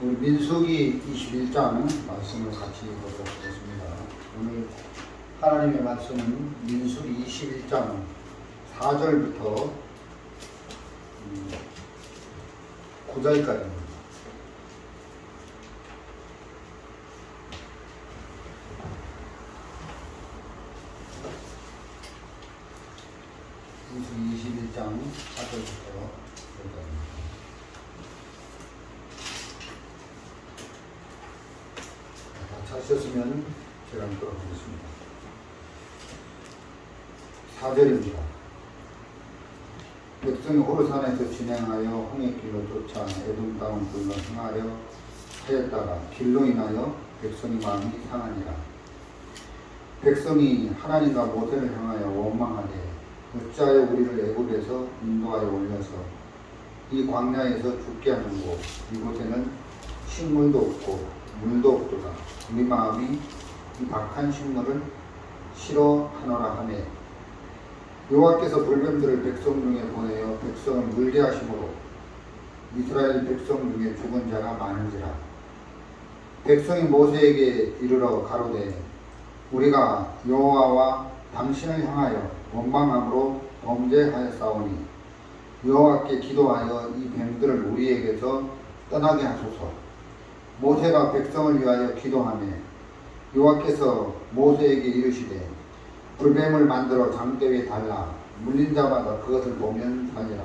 우리 민수기 21장 말씀을 같이 보도록 하겠습니다. 오늘 하나님의 말씀은 민수기 21장 4절부터 9절까지입니다. 민수기 21장 4절부터 9절까지입니다. 찾으셨으면 제가 읽도록 하겠습니다. 4절입니다. 백성이 호르산에서 진행하여 홍해길로 쫓아 에돔 땅을 둘러 행하려 하였다가 길로 인하여 백성의 마음이 상하니라. 백성이 하나님과 모세를 향하여 원망하되 어찌하여 우리를 애굽에서 인도하여 올려서 이 광야에서 죽게 하는고 이곳에는 식물도 없고 물도 없도다. 우리 마음이 이 박한 식물을 싫어하노라 하매 여호와께서 불뱀들을 백성 중에 보내어 백성을 물게 하심으로 이스라엘 백성 중에 죽은 자가 많은지라. 백성이 모세에게 이르러 가로되 우리가 여호와와 당신을 향하여 원망함으로 범죄하였사오니 여호와께 기도하여 이 뱀들을 우리에게서 떠나게 하소서. 모세가 백성을 위하여 기도하며 여호와께서 모세에게 이르시되 불뱀을 만들어 장대 위에 달라 물린 자마다 그것을 보면 살리라.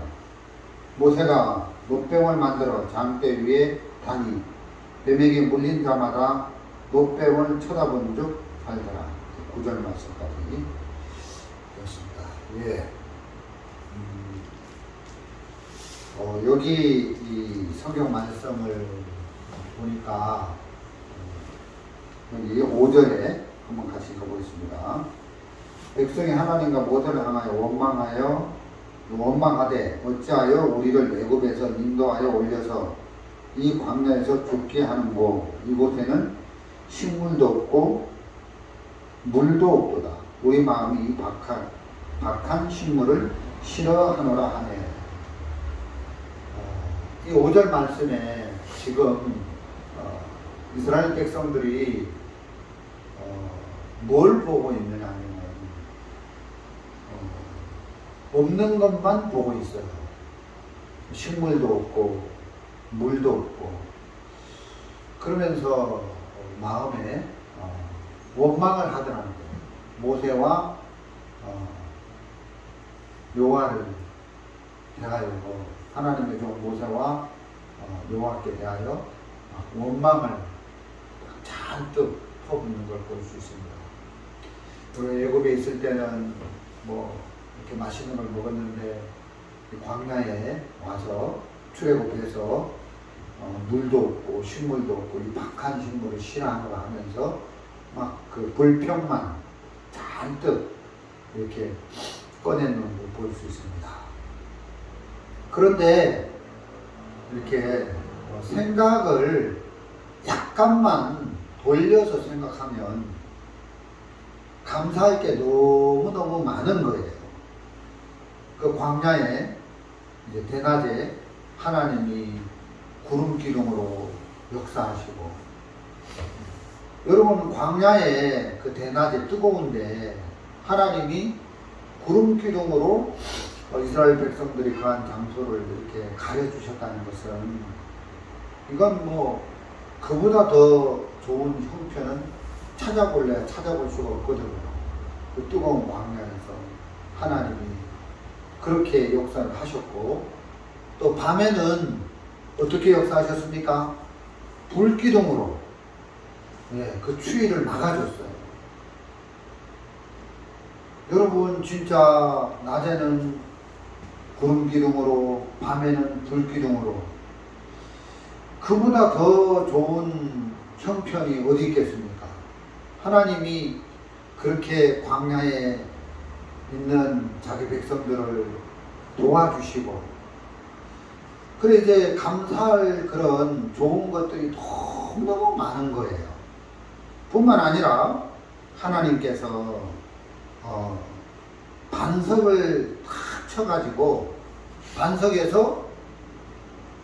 모세가 놋뱀을 만들어 장대 위에 다니 뱀에게 물린 자마다 놋뱀을 쳐다본 즉 살더라. 9절 말씀까지 되었습니다. 예. 여기 이 성경 말씀을 보니까 여기 5절에 한번 같이 읽어보겠습니다. 백성이 하나님과 모세를 향하여 원망하되 어찌하여 우리를 애굽에서 인도하여 올려서 이 광야에서 죽게 하는고 이곳에는 식물도 없고 물도 없도다. 우리 마음이 이 박한 식물을 싫어하노라 하네. 이 5절 말씀에 지금 이스라엘 백성들이 뭘 보고 있느냐 하면 없는 것만 보고 있어요. 식물도 없고 물도 없고 그러면서 마음에 원망을 하더라는 거예요. 모세와 여호와를 대하여 하나님의 종 모세와 여호와께 대하여 원망을 잔뜩 퍼붓는 걸 볼 수 있습니다. 우리 애굽에 있을 때는 뭐 이렇게 맛있는 걸 먹었는데 광야에 와서 출애굽해서 물도 없고 식물도 없고 이 박한 식물을 싫어하노라 하면서 막 그 불평만 잔뜩 이렇게 꺼내는 걸 볼 수 있습니다. 그런데 이렇게 생각을 약간만 돌려서 생각하면 감사할 게 너무너무 많은 거예요. 그 광야에 이제 대낮에 하나님이 구름 기둥으로 역사하시고 여러분 광야에 그 대낮에 뜨거운데 하나님이 구름 기둥으로 이스라엘 백성들이 거한 장소를 이렇게 가려주셨다는 것은 이건 뭐 그보다 더 좋은 형편은 찾아볼 수가 없거든요. 그 뜨거운 광야에서 하나님이 그렇게 역사를 하셨고 또 밤에는 어떻게 역사하셨습니까? 불기둥으로 그 추위를 막아줬어요. 여러분 진짜 낮에는 구름기둥으로 밤에는 불기둥으로 그보다 더 좋은 형편이 어디 있겠습니까? 하나님이 그렇게 광야에 있는 자기 백성들을 도와주시고 그래 이제 감사할 그런 좋은 것들이 너무너무 많은 거예요. 뿐만 아니라 하나님께서 반석을 탁 쳐가지고 반석에서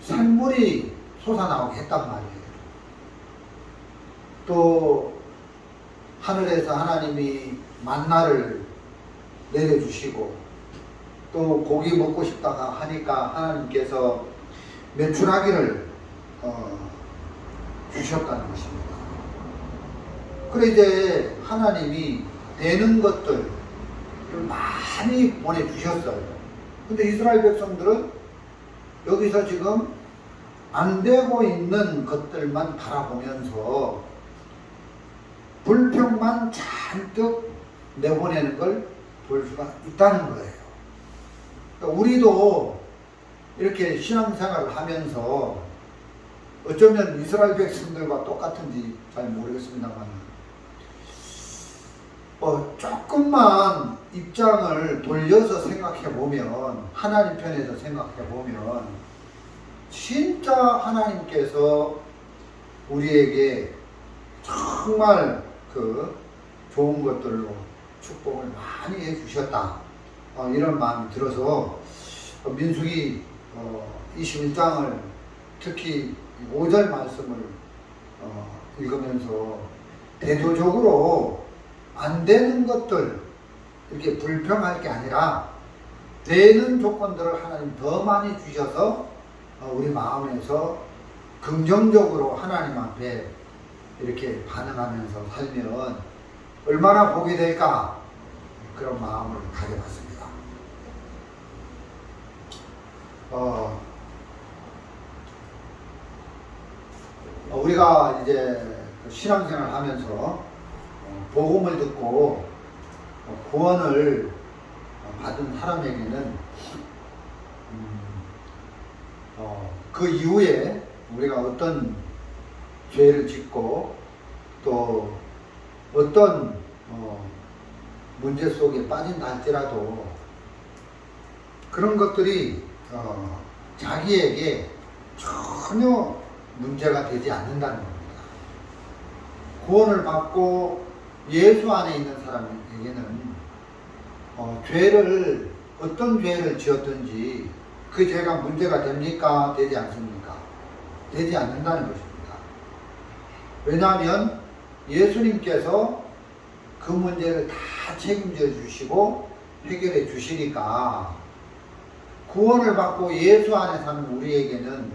샘물이 솟아나오게 했단 말이에요. 또 하늘에서 하나님이 만나를 내려주시고 또 고기 먹고 싶다가 하니까 하나님께서 메추라기를 주셨다는 것입니다. 그래 이제 하나님이 되는 것들을 많이 보내주셨어요. 근데 이스라엘 백성들은 여기서 지금 안 되고 있는 것들만 바라보면서 불평만 잔뜩 내보내는 걸 볼 수가 있다는 거예요. 그러니까 우리도 이렇게 신앙생활을 하면서 어쩌면 이스라엘 백성들과 똑같은지 잘 모르겠습니다만 조금만 입장을 돌려서 생각해 보면, 하나님 편에서 생각해 보면 진짜 하나님께서 우리에게 정말 그 좋은 것들로 축복을 많이 해주셨다, 이런 마음이 들어서 민수기 21장을 특히 5절 말씀을 읽으면서 대조적으로 안 되는 것들 이렇게 불평할 게 아니라 되는 조건들을 하나님 더 많이 주셔서 우리 마음에서 긍정적으로 하나님 앞에 이렇게 반응하면서 살면 얼마나 복이 될까, 그런 마음을 가져봤습니다. 우리가 이제 신앙생활 하면서 복음을 듣고 구원을 받은 사람에게는 그 이후에 우리가 어떤 죄를 짓고 또 어떤 문제 속에 빠진다 할지라도 그런 것들이 자기에게 전혀 문제가 되지 않는다는 겁니다. 구원을 받고 예수 안에 있는 사람에게는 죄를, 어떤 죄를 지었든지 그 죄가 문제가 됩니까? 되지 않습니까? 되지 않는다는 것입니다. 왜냐하면 예수님께서 그 문제를 다 책임져 주시고 해결해 주시니까, 구원을 받고 예수 안에 사는 우리에게는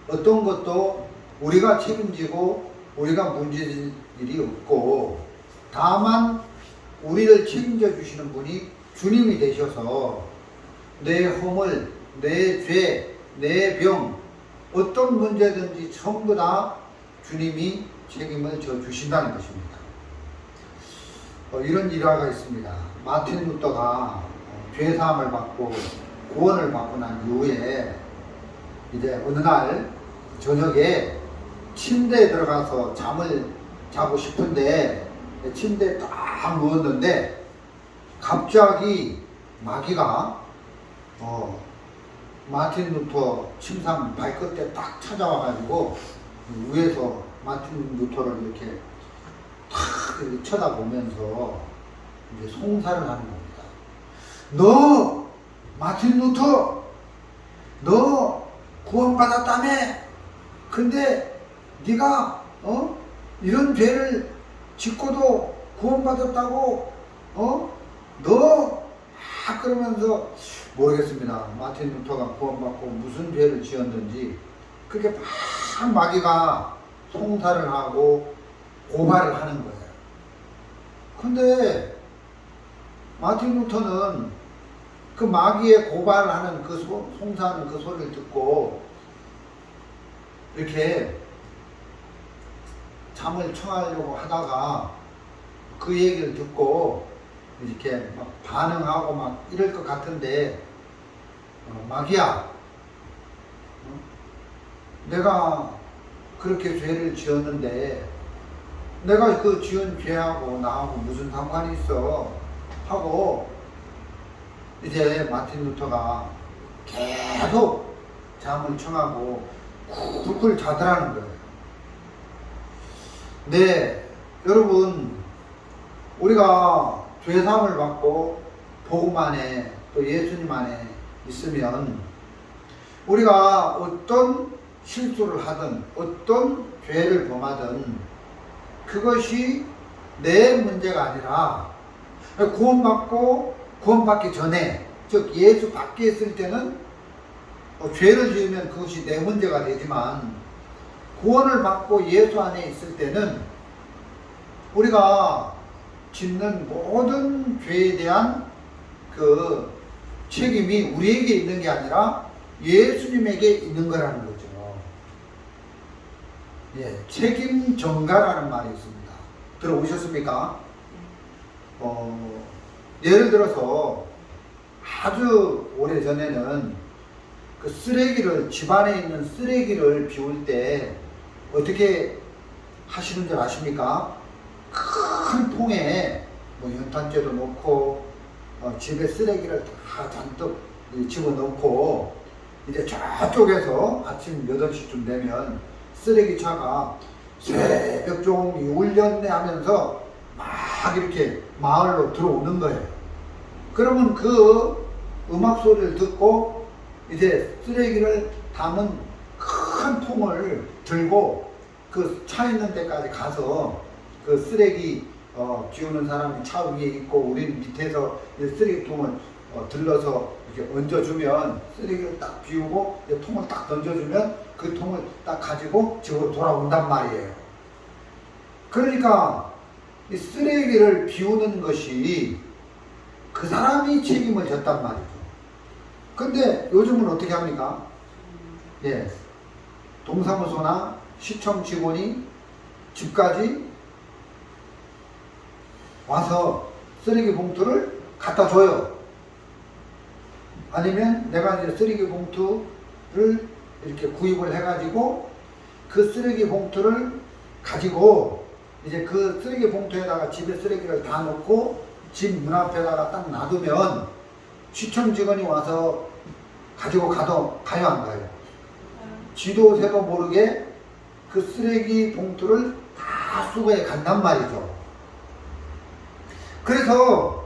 어떤 것도 우리가 책임지고 우리가 문제될 일이 없고, 다만 우리를 책임져 주시는 분이 주님이 되셔서 내 허물, 내 죄, 내 병, 어떤 문제든지 전부 다 주님이 책임을 져 주신다는 것입니다. 이런 일화가 있습니다. 마틴 루터가 죄사함을 받고 구원을 받고 난 이후에 이제 어느 날 저녁에 침대에 들어가서 잠을 자고 싶은데 침대에 딱 누웠는데 갑자기 마귀가 마틴 루터 침상 발끝에 딱 찾아와가지고 위에서 마틴 루터를 이렇게 탁 이렇게 쳐다보면서 이제 송사를 하는 겁니다. 너 마틴 루터, 너 구원받았다며? 근데 네가 이런 죄를 짓고도 구원받았다고? 너 그러면서 모르겠습니다. 마틴 루터가 구원받고 무슨 죄를 지었는지 그렇게 막 마귀가 송사를 하고 고발을 하는 거예요. 근데 마틴 루터는 그 마귀의 고발을 하는 그 송사하는 그 소리를 듣고 이렇게 잠을 청하려고 하다가 그 얘기를 듣고 이렇게 막 반응하고 막 이럴 것 같은데, 마귀야, 내가 그렇게 죄를 지었는데 내가 그 지은 죄하고 나하고 무슨 상관이 있어 하고 이제 마틴 루터가 계속 잠을 청하고 쿨쿨 자더라는 거예요. 네, 여러분, 우리가 죄사함을 받고 복음 안에 또 예수님 안에 있으면 우리가 어떤 실수를 하든 어떤 죄를 범하든 그것이 내 문제가 아니라 구원받기 전에, 즉 예수 밖에 있을 때는 죄를 지으면 그것이 내 문제가 되지만 구원을 받고 예수 안에 있을 때는 우리가 짓는 모든 죄에 대한 그 책임이 우리에게 있는 게 아니라 예수님에게 있는 거라는 거죠. 예, 책임 전가라는 말이 있습니다. 들어보셨습니까? 예를 들어서 아주 오래 전에는 그 쓰레기를, 집안에 있는 쓰레기를 비울 때 어떻게 하시는 줄 아십니까? 큰 통에 뭐 연탄재도 넣고 집에 쓰레기를 다 잔뜩 집어넣고 이제 저쪽에서 아침 8시쯤 되면 쓰레기차가 새벽 종이 울렸네 하면서 막 이렇게 마을로 들어오는 거예요. 그러면 그 음악 소리를 듣고 이제 쓰레기를 담은 큰 통을 들고 그 차 있는 데까지 가서 그 쓰레기 비우는 사람이 차 위에 있고 우리는 밑에서 쓰레기통을 들러서 이렇게 얹어주면 쓰레기를 딱 비우고 통을 딱 던져주면 그 통을 딱 가지고 집으로 돌아온단 말이에요. 그러니까 이 쓰레기를 비우는 것이 그 사람이 책임을 졌단 말이죠. 근데 요즘은 어떻게 합니까? 예, 동사무소나 시청 직원이 집까지 와서 쓰레기 봉투를 갖다 줘요. 아니면 내가 이제 쓰레기 봉투를 이렇게 구입을 해가지고 그 쓰레기 봉투를 가지고 이제 그 쓰레기 봉투에다가 집에 쓰레기를 다 넣고 집 문 앞에다가 딱 놔두면 시청 직원이 와서 가지고 가요 안 가요? 지도 새도 모르게 그 쓰레기 봉투를 다 수거해 간단 말이죠. 그래서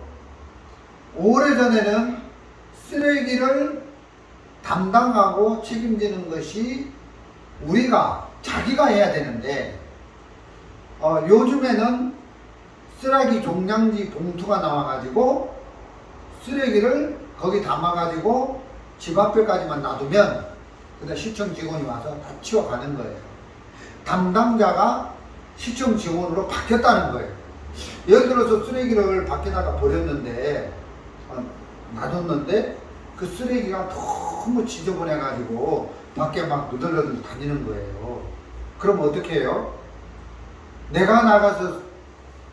오래전에는 쓰레기를 담당하고 책임지는 것이 자기가 해야 되는데 요즘에는 쓰레기 종량지 봉투가 나와가지고 쓰레기를 거기 담아가지고 집 앞에까지만 놔두면 그다음 시청 직원이 와서 다 치워가는 거예요. 담당자가 시청 직원으로 바뀌었다는 거예요. 예를 들어서 쓰레기를 밖에다가 버렸는데 놔뒀는데 그 쓰레기가 너무 지저분해가지고 밖에 막 누들누들 다니는 거예요. 그럼 어떻게 해요? 내가 나가서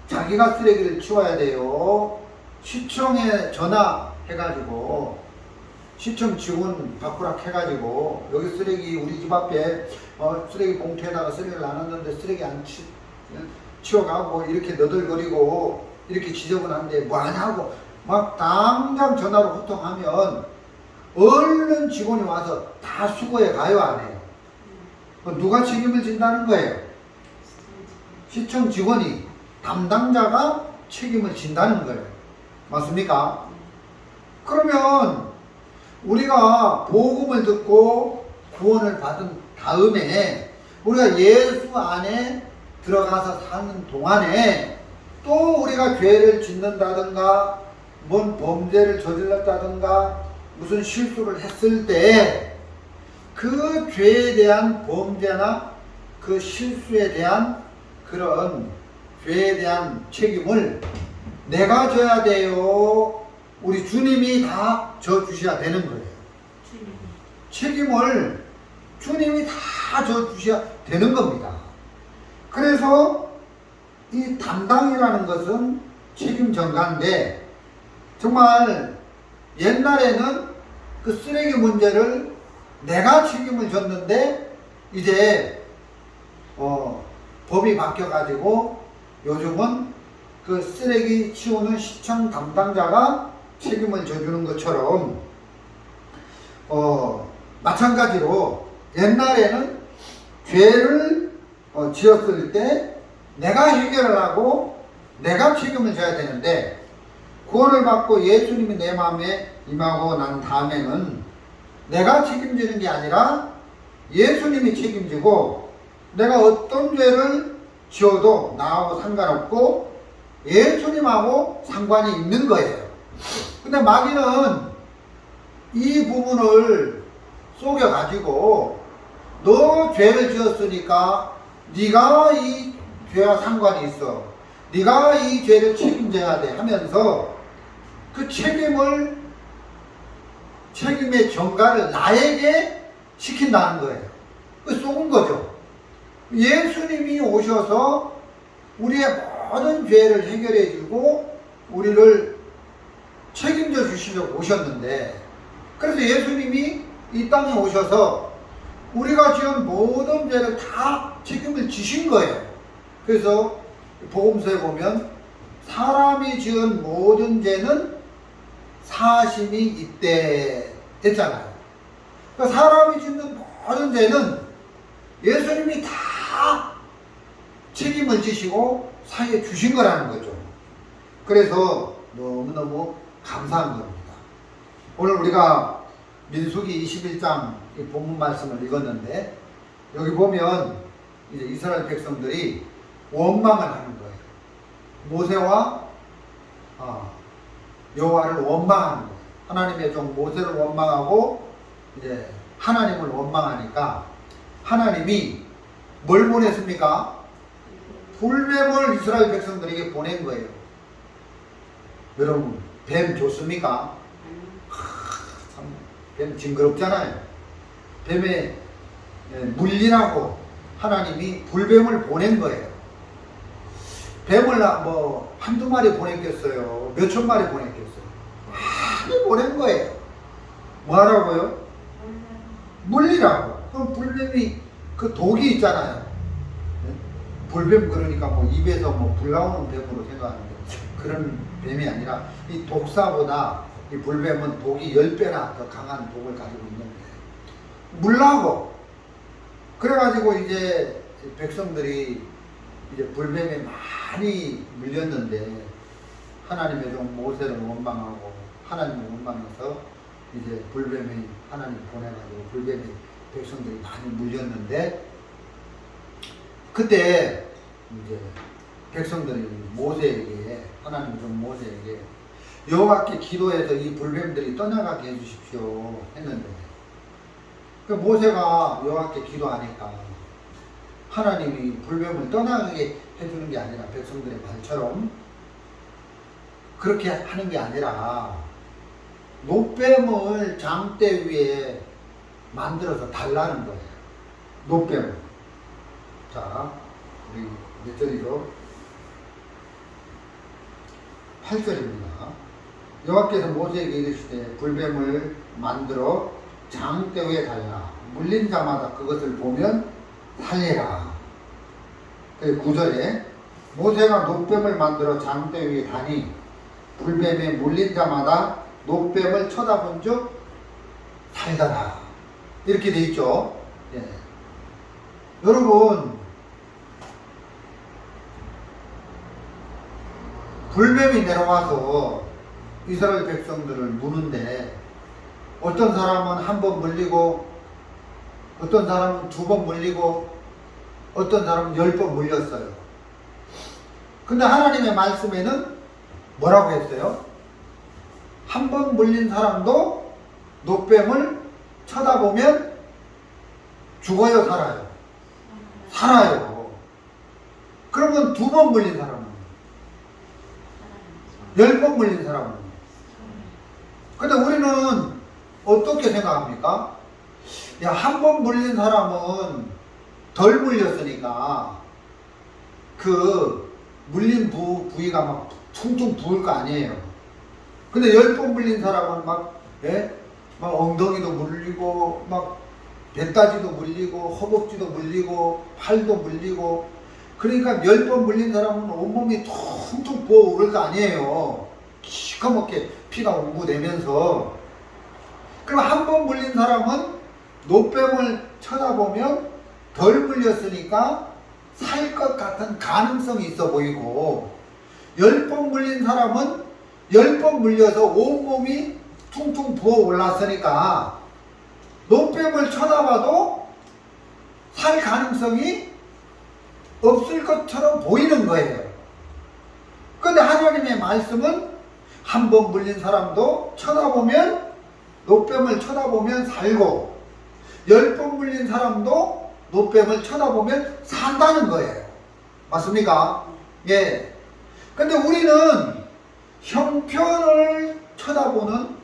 자기가 쓰레기를 치워야 돼요. 시청에 전화해가지고 시청 직원 바꾸라 해가지고 여기 쓰레기 우리 집 앞에 쓰레기 봉투에다가 쓰레기를 나눴는데 쓰레기 안 치워가고 이렇게 너덜거리고 이렇게 지저분한데 뭐하냐고 막 당장 전화로 호통하면 얼른 직원이 와서 다 수거해 가요 안 해요? 누가 책임을 진다는 거예요? 시청 직원이, 담당자가 책임을 진다는 거예요. 맞습니까? 그러면 우리가 복음을 듣고 구원을 받은 다음에 우리가 예수 안에 들어가서 사는 동안에 또 우리가 죄를 짓는다든가 뭔 범죄를 저질렀다든가 무슨 실수를 했을 때 그 죄에 대한 범죄나 그 실수에 대한 그런 죄에 대한 책임을 내가 져야 돼요? 우리 주님이 다 져주셔야 되는 거예요. 책임을 주님이 다 져주셔야 되는 겁니다. 그래서 이 담당이라는 것은 책임 전가인데 정말 옛날에는 그 쓰레기 문제를 내가 책임을 졌는데 이제 법이 바뀌어가지고 요즘은 그 쓰레기 치우는 시청 담당자가 책임을 져주는 것처럼 마찬가지로 옛날에는 죄를 지었을 때 내가 해결을 하고 내가 책임을 져야 되는데 구원을 받고 예수님이 내 마음에 임하고 난 다음에는 내가 책임지는 게 아니라 예수님이 책임지고 내가 어떤 죄를 지어도 나하고 상관없고 예수님하고 상관이 있는 거예요. 근데 마귀는 이 부분을 속여가지고 너 죄를 지었으니까 네가 이 죄와 상관이 있어. 네가 이 죄를 책임져야 돼 하면서 그 책임의 전가를 나에게 시킨다는 거예요. 그 속은 거죠. 예수님이 오셔서 우리의 모든 죄를 해결해 주고 우리를 책임져 주시려고 오셨는데, 그래서 예수님이 이 땅에 오셔서 우리가 지은 모든 죄를 다 책임을 지신 거예요. 그래서 복음서에 보면 사람이 지은 모든 죄는 사심이 있대 했잖아요. 그러니까 사람이 짓는 모든 죄는 예수님이 다 책임을 지시고 사해 주신 거라는 거죠. 그래서 너무너무 감사한 겁니다. 오늘 우리가 민수기 21장 이 본문 말씀을 읽었는데, 여기 보면 이제 이스라엘 백성들이 원망을 하는 거예요. 모세와 여호와를 원망하는 거예요. 하나님의 종 모세를 원망하고 이제 하나님을 원망하니까 하나님이 뭘 보냈습니까? 불뱀을 이스라엘 백성들에게 보낸 거예요. 여러분, 뱀 좋습니까? 참, 뱀 징그럽잖아요. 뱀에 물리라고 하나님이 불뱀을 보낸 거예요. 뱀을 뭐 한두 마리 보냈겠어요? 몇천 마리 보냈겠어요? 많이 보낸 거예요. 뭐 하라고요? 물리라고. 그럼 불뱀이 그 독이 있잖아요. 불뱀 그러니까 뭐 입에서 뭐 불 나오는 뱀으로 생각하는데 그런 뱀이 아니라 이 독사보다 이 불뱀은 독이 10배나 더 강한 독을 가지고 있는 거예요. 물라고. 그래가지고 이제 백성들이 이제 불뱀에 많이 물렸는데 하나님의 종 모세를 원망하고 하나님을 원망해서 이제 불뱀이 하나님 보내가지고 불뱀이 백성들이 많이 물렸는데, 그때 이제 백성들이 모세에게, 하나님 종 모세에게 여호와께 기도해서 이 불뱀들이 떠나가게 해주십시오 했는데, 그 모세가 여호와께 기도하니까 하나님이 불뱀을 떠나게 해주는 게 아니라 백성들의 말처럼 그렇게 하는 게 아니라 놋뱀을 장대 위에 만들어서 달라는 거예요. 놋뱀을. 자, 우리 몇 절이죠? 8절입니다. 여호와께서 모세에게 이르시되 불뱀을 만들어 장대 위에 달라. 물린 자마다 그것을 보면 살리라. 9절에 모세가 놋뱀을 만들어 장대 위에 다니 불뱀에 물린 자마다 놋뱀을 쳐다본 즉 살더라. 이렇게 돼 있죠. 예. 여러분, 불뱀이 내려와서 이스라엘 백성들을 무는데 어떤 사람은 한 번 물리고 어떤 사람은 2번 물리고 어떤 사람은 10번 물렸어요. 근데 하나님의 말씀에는 뭐라고 했어요? 한 번 물린 사람도 놋뱀을 쳐다보면 죽어요, 살아요? 살아요. 그러면 2번 물린 사람은? 10번 물린 사람은? 근데 우리는 어떻게 생각합니까? 야, 한 번 물린 사람은 덜 물렸으니까 그 물린 부위가 막 퉁퉁 부을 거 아니에요. 근데 10번 물린 사람은 막 엉덩이도 물리고 막 뱃다지도 물리고 허벅지도 물리고 팔도 물리고, 그러니까 10번 물린 사람은 온몸이 퉁퉁 부어오를 거 아니에요. 시커멓게 피가 우고내면서. 그럼 한 번 물린 사람은 놋뱀을 쳐다보면 덜 물렸으니까 살 것 같은 가능성이 있어 보이고, 10번 물린 사람은 10번 물려서 온몸이 퉁퉁 부어 올랐으니까 놋뱀을 쳐다봐도 살 가능성이 없을 것처럼 보이는 거예요. 그런데 하나님의 말씀은 한 번 물린 사람도 쳐다보면, 노뱀을 쳐다보면 살고, 10번 물린 사람도 노뱀을 쳐다보면 산다는 거예요. 맞습니까? 예. 근데 우리는 형편을 쳐다보는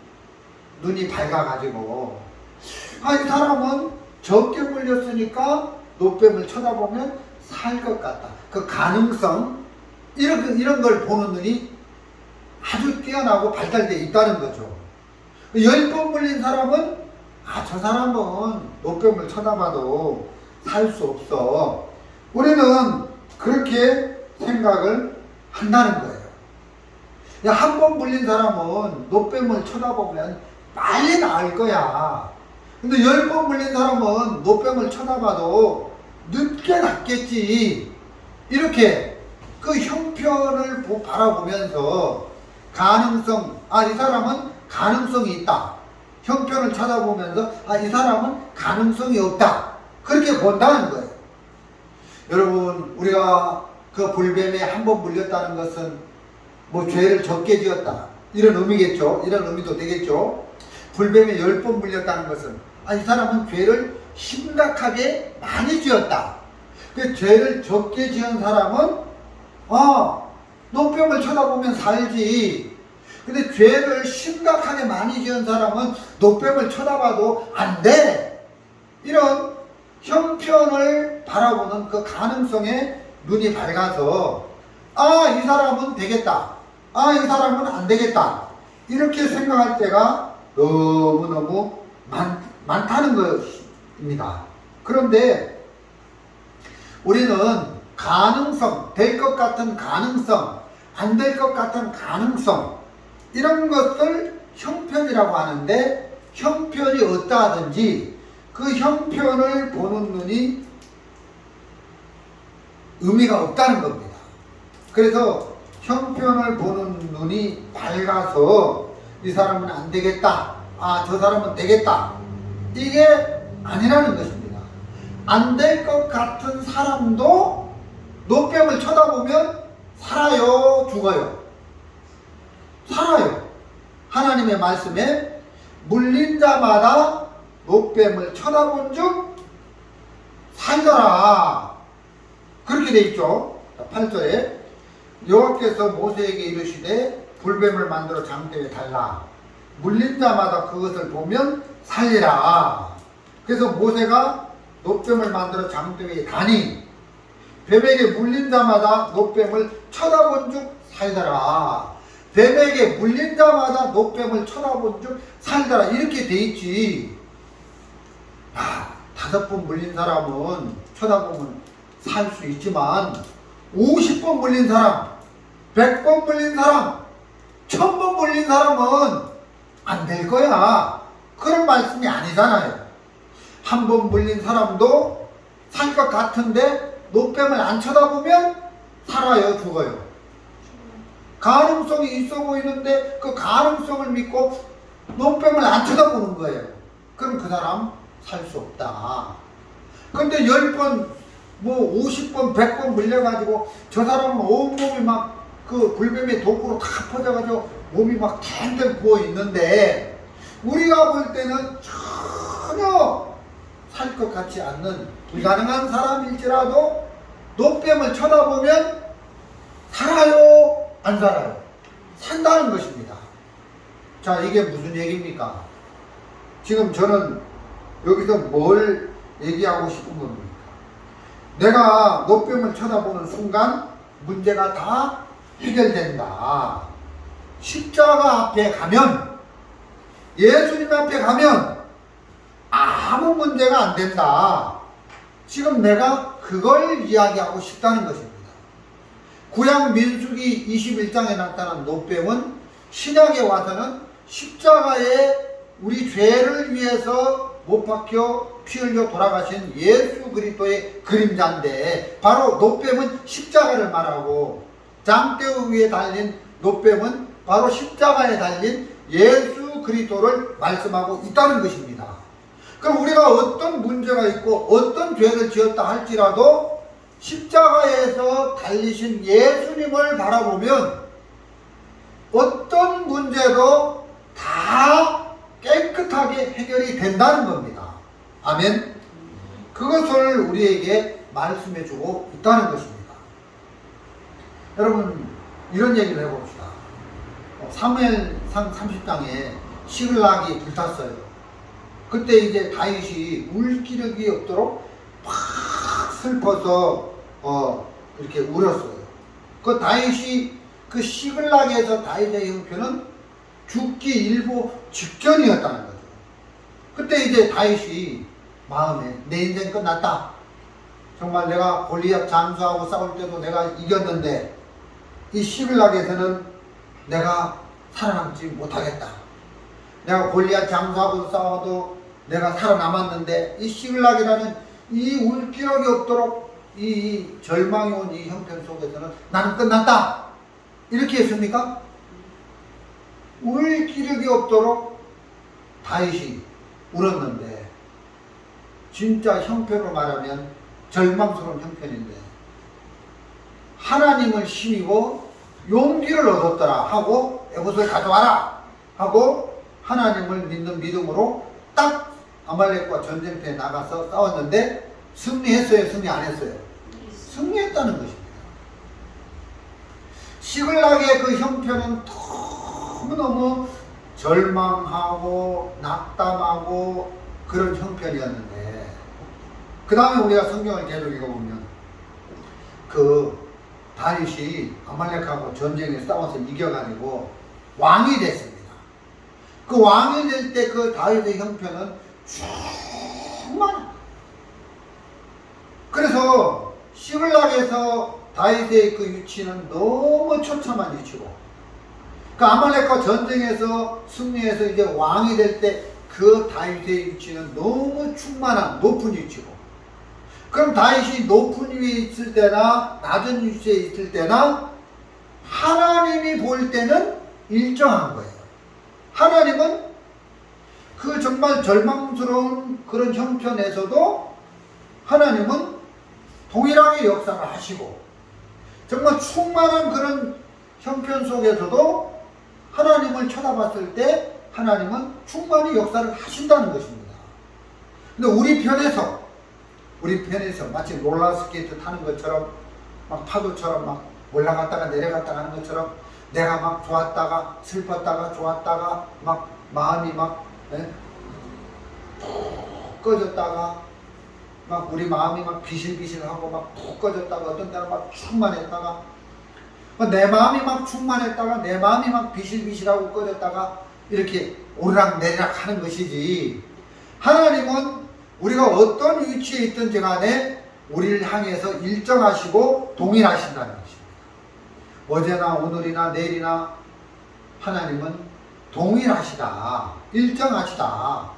눈이 밝아가지고, 아, 이 사람은 적게 물렸으니까 노뱀을 쳐다보면 살 것 같다. 그 가능성, 이런 걸 보는 눈이 아주 뛰어나고 발달되어 있다는 거죠. 10번 물린 사람은, 아, 저 사람은 노뱀을 쳐다봐도 살 수 없어. 우리는 그렇게 생각을 한다는 거예요. 한 번 물린 사람은 노뱀을 쳐다보면 빨리 나을 거야. 근데 10번 물린 사람은 노뱀을 쳐다봐도 늦게 낫겠지. 이렇게 그 형편을 바라보면서 가능성, 아, 이 사람은 가능성이 있다. 형편을 찾아보면서, 아, 이 사람은 가능성이 없다. 그렇게 본다는 거예요. 여러분, 우리가 그 불뱀에 한 번 물렸다는 것은 뭐 죄를 적게 지었다, 이런 의미겠죠. 이런 의미도 되겠죠. 불뱀에 10번 물렸다는 것은, 아, 이 사람은 죄를 심각하게 많이 지었다. 그 죄를 적게 지은 사람은, 아, 노뱀을 쳐다보면 살지. 근데 죄를 심각하게 많이 지은 사람은 노뱀을 쳐다봐도 안 돼. 이런 형편을 바라보는 그 가능성에 눈이 밝아서, 아, 이 사람은 되겠다. 아, 이 사람은 안 되겠다. 이렇게 생각할 때가 너무너무 많다는 것입니다. 그런데 우리는 가능성, 될 것 같은 가능성, 안 될 것 같은 가능성, 이런 것을 형편이라고 하는데, 형편이 어떠하든지 그 형편을 보는 눈이 의미가 없다는 겁니다. 그래서 형편을 보는 눈이 밝아서 이 사람은 안 되겠다, 아, 저 사람은 되겠다, 이게 아니라는 것입니다. 안 될 것 같은 사람도 노뱀을 쳐다보면 살아요, 죽어요? 살아요. 하나님의 말씀에 물린 자마다 노뱀을 쳐다본 즉 살더라, 그렇게 돼 있죠. 8절에 여호와께서 모세에게 이르시되 불뱀을 만들어 장대에 달라, 물린 자마다 그것을 보면 살리라. 그래서 모세가 노뱀을 만들어 장대에 다니 뱀에게 물린 자마다 노뱀을 쳐다본 즉 살더라. 뱀에게 물린 자마다 노뱀을 쳐다본 즉 살더라, 이렇게 돼 있지. 아, 5번 물린 사람은 쳐다보면 살 수 있지만 50번 물린 사람, 100번 물린 사람, 1000번 물린 사람은 안 될 거야. 그런 말씀이 아니잖아요. 한 번 물린 사람도 살 것 같은데 노뱀을 안 쳐다보면 살아요, 죽어요? 가능성이 있어 보이는데 그 가능성을 믿고 노뱀을 안 쳐다보는 거예요. 그럼 그 사람 살 수 없다. 근데 10번, 뭐 50번, 100번 물려가지고 저 사람은 온몸이 막 그 불뱀의 독으로 다 퍼져가지고 몸이 막 탱탱 부어 있는데, 우리가 볼 때는 전혀 살 것 같지 않는 불가능한 사람일지라도 노뱀을 쳐다보면 살아요, 안 살아요? 산다는 것입니다. 자, 이게 무슨 얘기입니까? 지금 저는 여기서 뭘 얘기하고 싶은 겁니까? 내가 노뱀을 쳐다보는 순간 문제가 다 해결된다. 십자가 앞에 가면, 예수님 앞에 가면 아무 문제가 안 된다. 지금 내가 그걸 이야기하고 싶다는 것입니다. 구약 민수기 21장에 나타난 노뱀은 신약에 와서는 십자가에 우리 죄를 위해서 못 박혀 피 흘려 돌아가신 예수 그리스도의 그림자인데, 바로 노뱀은 십자가를 말하고, 장대 위에 달린 노뱀은 바로 십자가에 달린 예수 그리스도를 말씀하고 있다는 것입니다. 그럼 우리가 어떤 문제가 있고 어떤 죄를 지었다 할지라도 십자가에서 달리신 예수님을 바라보면 어떤 문제도 다 깨끗하게 해결이 된다는 겁니다. 아멘. 그것을 우리에게 말씀해 주고 있다는 것입니다. 여러분, 이런 얘기를 해봅시다. 사무엘상 30장에 시글락이 불탔어요. 그때 이제 다윗이 울 기력이 없도록 막 슬퍼서 이렇게 울었어요. 그 다윗이 그 시글락에서 다윗의 형편은 죽기 일보 직전이었다는 거죠. 그때 이제 다윗이 마음에 내 인생 끝났다. 정말 내가 골리앗 장수하고 싸울 때도 내가 이겼는데 이 시글락에서는 내가 살아남지 못하겠다. 내가 골리앗 장수하고 싸워도 내가 살아남았는데 이 시글락이라는 이 울기력이 없도록 이 절망이 온 이 형편 속에서는 나는 끝났다. 이렇게 했습니까? 울기력이 없도록 다윗이 울었는데 진짜 형편으로 말하면 절망스러운 형편인데 하나님을 힘입어 용기를 얻었더라 하고 에봇을 가져와라 하고 하나님을 믿는 믿음으로 딱 아말렉과 전쟁터에 나가서 싸웠는데 승리했어요? 승리 안 했어요? 승리했다는 것입니다. 시글락의 그 형편은 너무너무 절망하고 낙담하고 그런 형편이었는데 그 다음에 우리가 성경을 계속 읽어보면 그 다윗이 아말렉하고 전쟁에 싸워서 이겨가지고 왕이 됐습니다. 그 왕이 될 때 그 다윗의 형편은 충만합니다. 그래서 시글락에서 다윗의 그 위치는 너무 처참한 위치고 그 아말렉과 전쟁에서 승리해서 이제 왕이 될 때 그 다윗의 위치는 너무 충만한 높은 위치고 그럼 다윗이 높은 위에 있을 때나 낮은 위치에 있을 때나 하나님이 볼 때는 일정한 거예요. 하나님은 그 정말 절망스러운 그런 형편에서도 하나님은 동일하게 역사를 하시고 정말 충만한 그런 형편 속에서도 하나님을 쳐다봤을 때 하나님은 충만히 역사를 하신다는 것입니다. 근데 우리 편에서 마치 롤러스케이트 타는 것처럼 막 파도처럼 막 올라갔다가 내려갔다가 하는 것처럼 내가 막 좋았다가 슬펐다가 좋았다가 막 마음이 막 푹 꺼졌다가 막 우리 마음이 막 비실비실하고 막 푹 꺼졌다가 어떤 때는 막 충만했다가 내 마음이 막 충만했다가 내 마음이 막 비실비실하고 꺼졌다가 이렇게 오르락내리락 하는 것이지 하나님은 우리가 어떤 위치에 있든지 간에 우리를 향해서 일정하시고 동일하신다는 것입니다. 어제나 오늘이나 내일이나 하나님은 동일하시다. 일정하시다.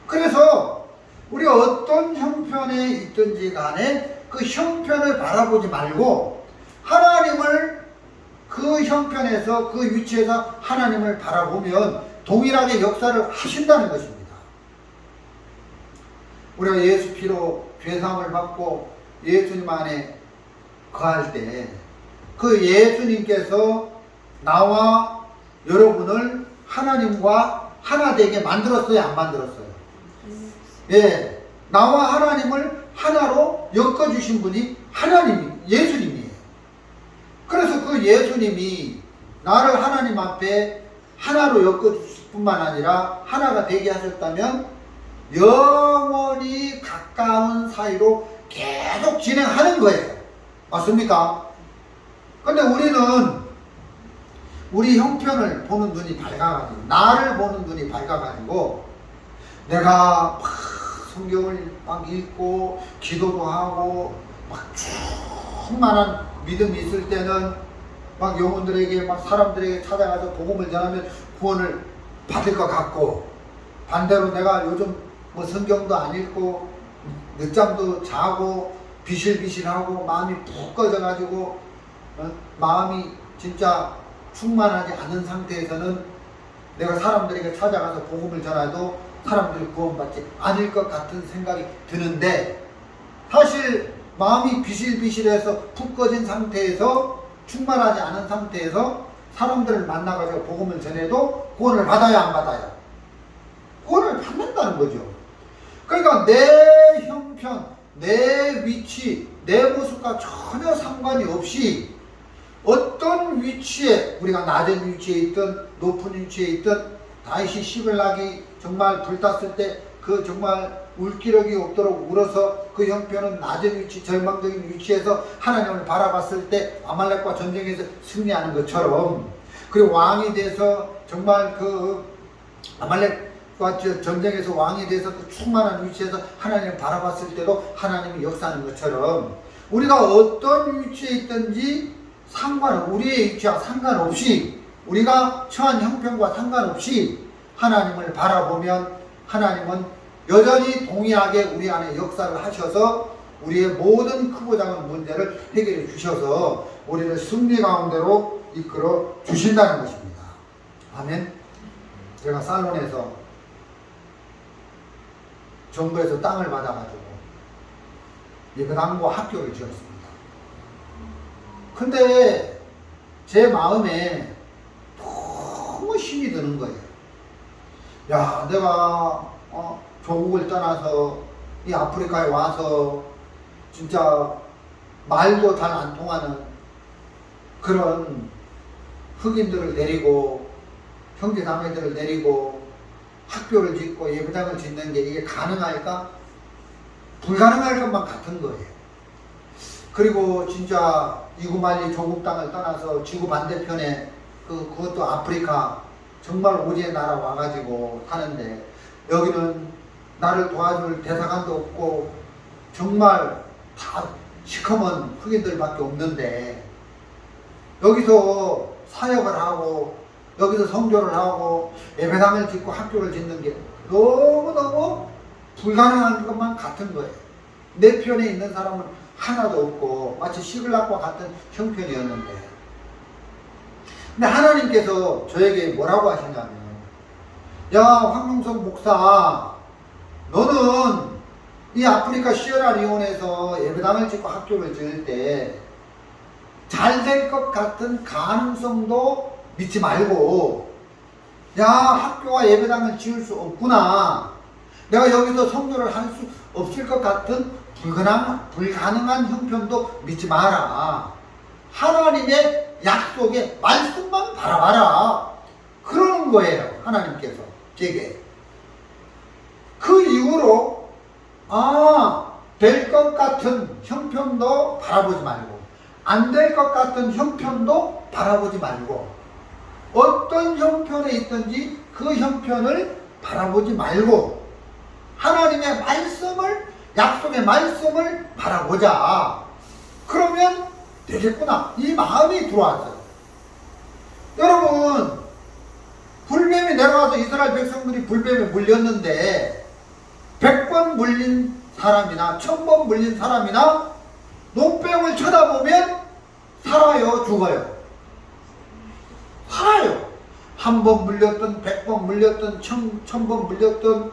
그래서 우리가 어떤 형편에 있든지 간에 그 형편을 바라보지 말고 하나님을 그 형편에서 그 위치에서 하나님을 바라보면 동일하게 역사를 하신다는 것입니다. 우리가 예수 피로 죄사함을 받고 예수님 안에 거할 때 그 예수님께서 나와 여러분을 하나님과 하나 되게 만들었어요? 안 만들었어요? 예, 나와 하나님을 하나로 엮어주신 분이 예수님이에요. 그래서 그 예수님이 나를 하나님 앞에 하나로 엮어주실 뿐만 아니라 하나가 되게 하셨다면 영원히 가까운 사이로 계속 진행하는 거예요. 맞습니까? 근데 우리는 우리 형편을 보는 눈이 밝아가지고 나를 보는 눈이 밝아가지고 내가 막 성경을 막 읽고 기도도 하고 막 충만한 믿음이 있을 때는 막 영혼들에게 막 사람들에게 찾아가서 복음을 전하면 구원을 받을 것 같고 반대로 내가 요즘 뭐 성경도 안 읽고 늦잠도 자고 비실비실하고 마음이 푹 꺼져가지고 마음이 진짜 충만하지 않은 상태에서는 내가 사람들에게 찾아가서 복음을 전해도 사람들이 구원받지 않을 것 같은 생각이 드는데, 사실 마음이 비실비실해서 푹 꺼진 상태에서, 충만하지 않은 상태에서 사람들을 만나가지고 복음을 전해도 구원을 받아야 안 받아요? 구원을 받는다는 거죠. 그러니까 내 형편, 내 위치, 내 모습과 전혀 상관이 없이 어떤 위치에, 우리가 낮은 위치에 있든 높은 위치에 있든, 다윗이 시글락이 정말 불탔을 때 그 정말 울기력이 없도록 울어서 그 형편은 낮은 위치, 절망적인 위치에서 하나님을 바라봤을 때 아말렉과 전쟁에서 승리하는 것처럼, 그리고 왕이 돼서 정말 그 아말렉과 전쟁에서 왕이 돼서 그 충만한 위치에서 하나님을 바라봤을 때도 하나님이 역사하는 것처럼, 우리가 어떤 위치에 있든지 우리의 위치와 상관없이, 우리가 처한 형편과 상관없이 하나님을 바라보면 하나님은 여전히 동일하게 우리 안에 역사를 하셔서 우리의 모든 크고 작은 문제를 해결해 주셔서 우리를 승리 가운데로 이끌어 주신다는 것입니다. 아멘. 제가 살론에서 정부에서 땅을 받아가지고 예배당과 학교를 지었습니다. 근데 제 마음에 너무 힘이 드는 거예요. 야, 내가 조국을 떠나서 이 아프리카에 와서 진짜 말도 잘 안 통하는 그런 흑인들을 데리고, 형제 자매들을 데리고 학교를 짓고 예배당을 짓는 게 이게 가능할까? 불가능할 것만 같은 거예요. 그리고 진짜 이구말리 조국 땅을 떠나서 지구 반대편에 그것도 아프리카 정말 오지의 나라 와가지고 사는데, 여기는 나를 도와줄 대사관도 없고 정말 다 시커먼 흑인들밖에 없는데, 여기서 사역을 하고 여기서 성교를 하고 예배당을 짓고 학교를 짓는 게 너무너무 불가능한 것만 같은 거예요. 내 편에 있는 사람은 하나도 없고 마치 시글락과 같은 형편이었는데, 근데 하나님께서 저에게 뭐라고 하시냐면, 야, 황용석 목사, 너는 이 아프리카 시에라리온에서 예배당을 짓고 학교를 지을 때 잘 될 것 같은 가능성도 믿지 말고, 야, 학교와 예배당을 지을 수 없구나, 내가 여기서 성교를 할 수 없을 것 같은 불가능한 형편도 믿지 마라. 하나님의 약속의 말씀만 바라봐라. 그러는 거예요, 하나님께서 제게. 그 이후로 될 것 같은 형편도 바라보지 말고, 안 될 것 같은 형편도 바라보지 말고, 어떤 형편에 있든지 그 형편을 바라보지 말고 하나님의 말씀을, 약속의 말씀을 바라보자. 그러면 되겠구나, 이 마음이 들어왔어요. 여러분, 불뱀이 내려와서 이스라엘 백성들이 불뱀에 물렸는데 100번 물린 사람이나 1000번 물린 사람이나 노뱀을 쳐다보면 살아요, 죽어요? 살아요. 한 번 물렸든 100번 물렸든 1000번 물렸든,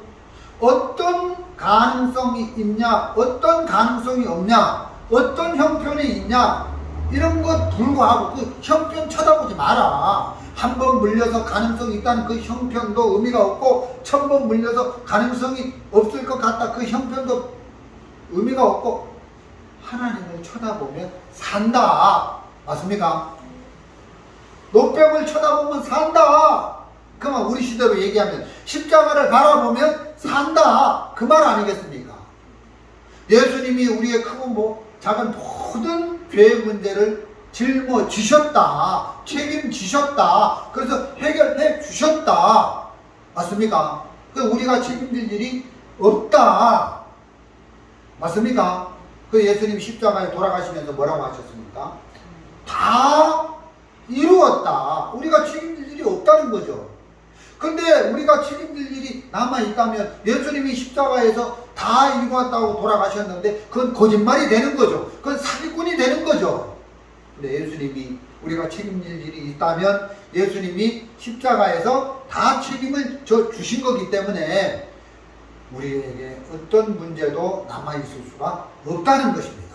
어떤 가능성이 있냐, 어떤 가능성이 없냐, 어떤 형편이 있냐, 이런 것 불구하고 그 형편 쳐다보지 마라. 한 번 물려서 가능성이 있다는 그 형편도 의미가 없고, 1000번 물려서 가능성이 없을 것 같다, 그 형편도 의미가 없고, 하나님을 쳐다보면 산다. 맞습니까? 노병을 쳐다보면 산다. 그만 우리 시대로 얘기하면 십자가를 바라보면 산다, 그 말 아니겠습니까? 예수님이 우리의 크고 작은 모든 죄의 문제를 짊어지셨다, 책임지셨다, 그래서 해결해 주셨다. 맞습니까? 그 우리가 책임질 일이 없다. 맞습니까? 그 예수님 십자가에 돌아가시면서 뭐라고 하셨습니까? 다 이루었다. 우리가 책임질 일이 없다는 거죠. 근데 우리가 책임질 일이 남아있다면, 예수님이 십자가에서 다 이루었다고 돌아가셨는데 그건 거짓말이 되는 거죠. 그건 사기꾼이 되는 거죠. 근데 예수님이 우리가 책임질 일이 있다면 예수님이 십자가에서 다 책임을 주신 거기 때문에 우리에게 어떤 문제도 남아있을 수가 없다는 것입니다.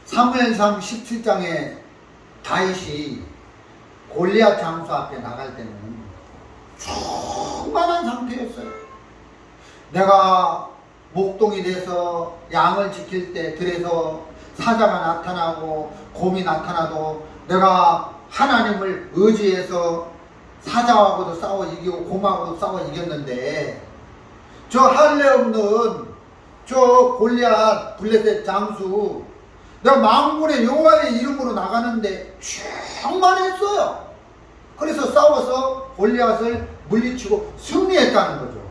사무엘상 17장에 다윗이 골리앗 장수 앞에 나갈 때는 충만한 상태였어요. 내가 목동이 돼서 양을 지킬 때 들에서 사자가 나타나고 곰이 나타나도 내가 하나님을 의지해서 사자하고도 싸워 이기고 곰하고도 싸워 이겼는데 저 할례 없는 저 골리앗 블레셋 장수 내가 만군의 여호와의 이름으로 나가는데 충만했어요. 그래서 싸워서 골리앗을 물리치고 승리했다는 거죠.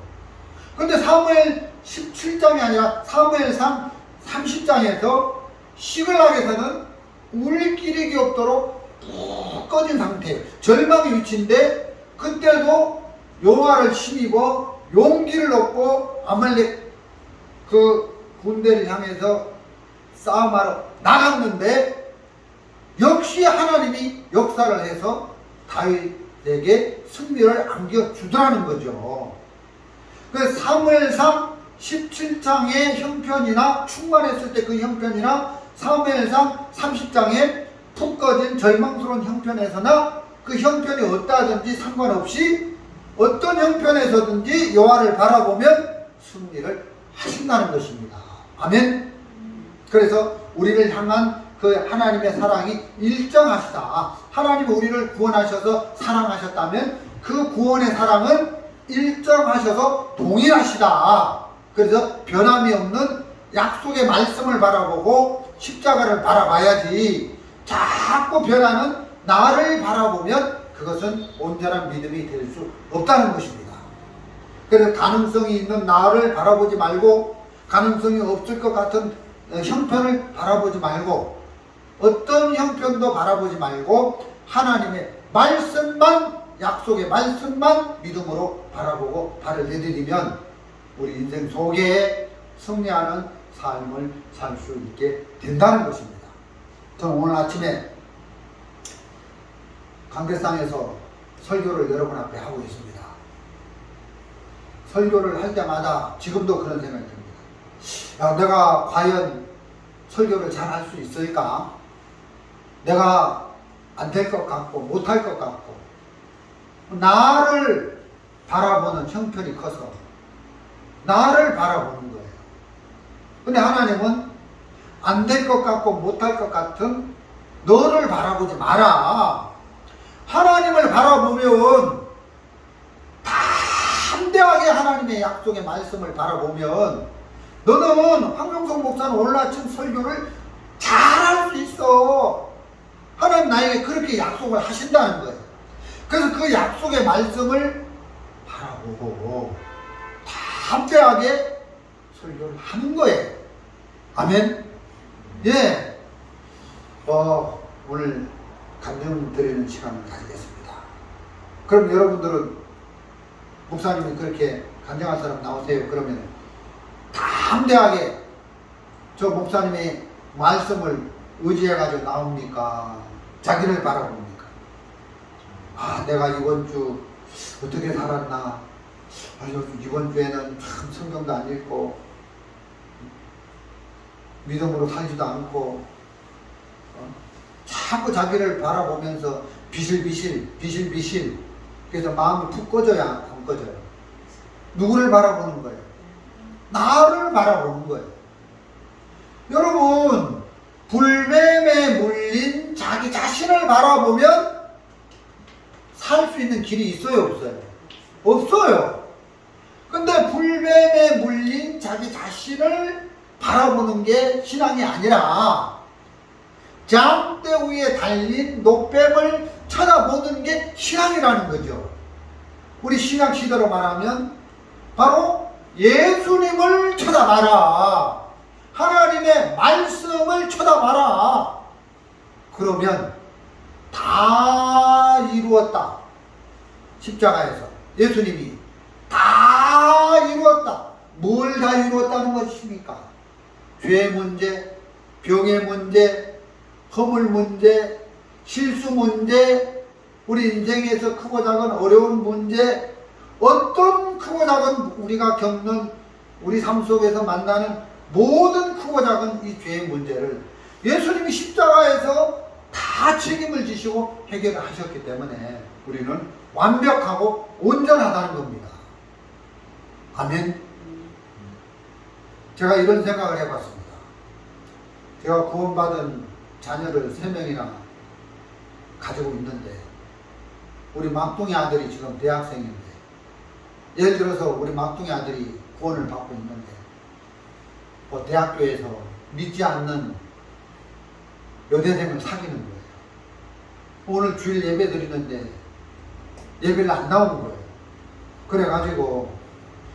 그런데 사무엘 17장이 아니라 사무엘상 30장에서 시글락에서는 울 기력이 없도록 푹 꺼진 상태, 절망의 위치인데 그때도 여호와를 힘입어 용기를 얻고 아말렉 그 군대를 향해서 싸움하러 나갔는데 역시 하나님이 역사를 해서 다윗에게 승리를 안겨주더라는 거죠. 그래서 사무엘상 17장의 형편이나 충만했을 때 그 형편이나 사무엘상 30장의 푹 꺼진 절망스러운 형편에서나 그 형편이 어떠하든지 상관없이 어떤 형편에서든지 여호와를 바라보면 승리를 하신다는 것입니다. 아멘. 그래서 우리를 향한 그 하나님의 사랑이 일정하시다. 하나님이 우리를 구원하셔서 사랑하셨다면 그 구원의 사랑은 일정하셔서 동일하시다. 그래서 변함이 없는 약속의 말씀을 바라보고 십자가를 바라봐야지 자꾸 변하는 나를 바라보면 그것은 온전한 믿음이 될 수 없다는 것입니다. 그래서 가능성이 있는 나를 바라보지 말고 가능성이 없을 것 같은 형편을 바라보지 말고 어떤 형편도 바라보지 말고 하나님의 말씀만 약속의 말씀만 믿음으로 바라보고 발을 내디디면 우리 인생 속에 승리하는 삶을 살 수 있게 된다는 것입니다. 저는 오늘 아침에 강대상에서 설교를 여러분 앞에 하고 있습니다. 설교를 할 때마다 지금도 그런 생각이 듭니다. 야, 내가 과연 설교를 잘 할 수 있을까? 내가 안 될 것 같고 못할 것 같고 나를 바라보는 형편이 커서 나를 바라보는 거예요. 근데 하나님은 안 될 것 같고 못할 것 같은 너를 바라보지 마라. 하나님을 바라보면 담대하게 하나님의 약속의 말씀을 바라보면 너는 황명성 목사는 오늘 아침 설교를 잘할 수 있어. 하나님 나에게 그렇게 약속을 하신다는 거예요. 그래서 그 약속의 말씀을 바라보고 담대하게 설교를 하는 거예요. 아멘. 예. 오늘 감명 드리는 시간을 가지겠습니다. 그럼 여러분들은 목사님이 그렇게 간증한 사람 나오세요. 그러면 담대하게 저 목사님의 말씀을 의지해가지고 나옵니까? 자기를 바라봅니까? 아, 내가 이번 주 어떻게 살았나? 이번 주에는 참 성경도 안 읽고 믿음으로 살지도 않고 자꾸 자기를 바라보면서 비실비실 그래서 마음이 푹 꺼져야 안 꺼져요. 누구를 바라보는 거예요? 나를 바라보는 거예요. 여러분 불뱀에 물린 자기 자신을 바라보면 살 수 있는 길이 있어요 없어요? 없어요. 근데 불뱀에 물린 자기 자신을 바라보는 게 신앙이 아니라 장대 위에 달린 노뱀을 쳐다보는 게 신앙이라는 거죠. 우리 신학 시대로 말하면 바로 예수님을 쳐다봐라. 하나님의 말씀을 쳐다봐라. 그러면 다 이루었다. 십자가에서 예수님이 다 이루었다. 뭘 다 이루었다는 것입니까? 죄의 문제, 병의 문제, 허물 문제, 실수 문제, 우리 인생에서 크고 작은 어려운 문제, 어떤 크고 작은 우리가 겪는 우리 삶 속에서 만나는 모든 크고 작은 이 죄의 문제를 예수님이 십자가에서 다 책임을 지시고 해결을 하셨기 때문에 우리는 완벽하고 온전하다는 겁니다. 아멘. 제가 이런 생각을 해봤습니다. 제가 구원받은 자녀를 3명이나 가지고 있는데 우리 막둥이 아들이 지금 대학생인데 예를 들어서 우리 막둥이 아들이 구원을 받고 있는데 뭐 대학교에서 믿지 않는 여대생을 사귀는 거예요. 오늘 주일 예배 드리는데 예배를 안 나온 거예요. 그래가지고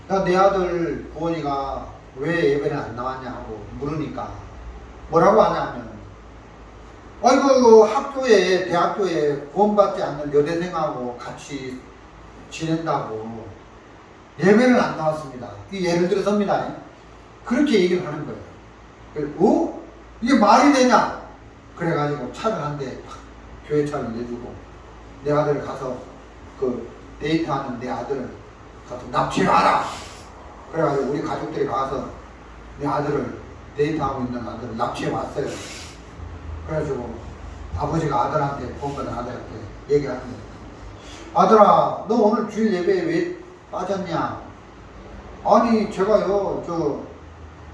야, 내 아들 구원이가 왜 예배를 안 나왔냐 하고 물으니까 뭐라고 하냐면 아이고 학교에 대학교에 구원받지 않는 여대생하고 같이 지낸다고 예배를 안 나왔습니다. 이게 예를 들어서입니다. 그렇게 얘기를 하는 거예요. 그리고 이게 말이 되냐? 그래가지고 차를 한 대 교회 차를 내주고 내 아들을 가서 그 데이트하는 내 아들을 가서 납치하라. 그래가지고 우리 가족들이 가서 내 아들을 데이트하고 있는 아들을 납치해 왔어요. 그래가지고 아버지가 아들한테 본받은 아들한테 얘기하는 거예요. 아들아, 너 오늘 주일 예배에 왜 빠졌냐? 아니 제가요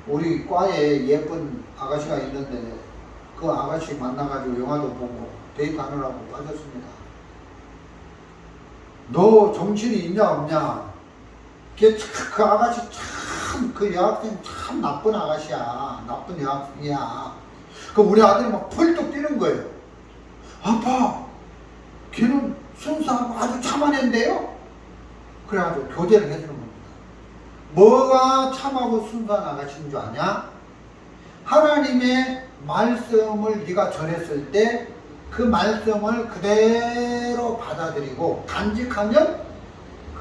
우리 과에 예쁜 아가씨가 있는데 그 아가씨 만나가지고 영화도 보고 데이트하느라고 빠졌습니다. 너 정신이 있냐 없냐? 그 아가씨 참 그 여학생 참 나쁜 아가씨야. 나쁜 여학생이야. 그 우리 아들이 막 펄떡 뛰는 거예요. 아빠, 걔는 순수하고 아주 참한 애인데요? 그래가지고 교제를 해주는 겁니다. 뭐가 참하고 순수한 아가씨인 줄 아냐? 하나님의 말씀을 네가 전했을 때 그 말씀을 그대로 받아들이고 간직하면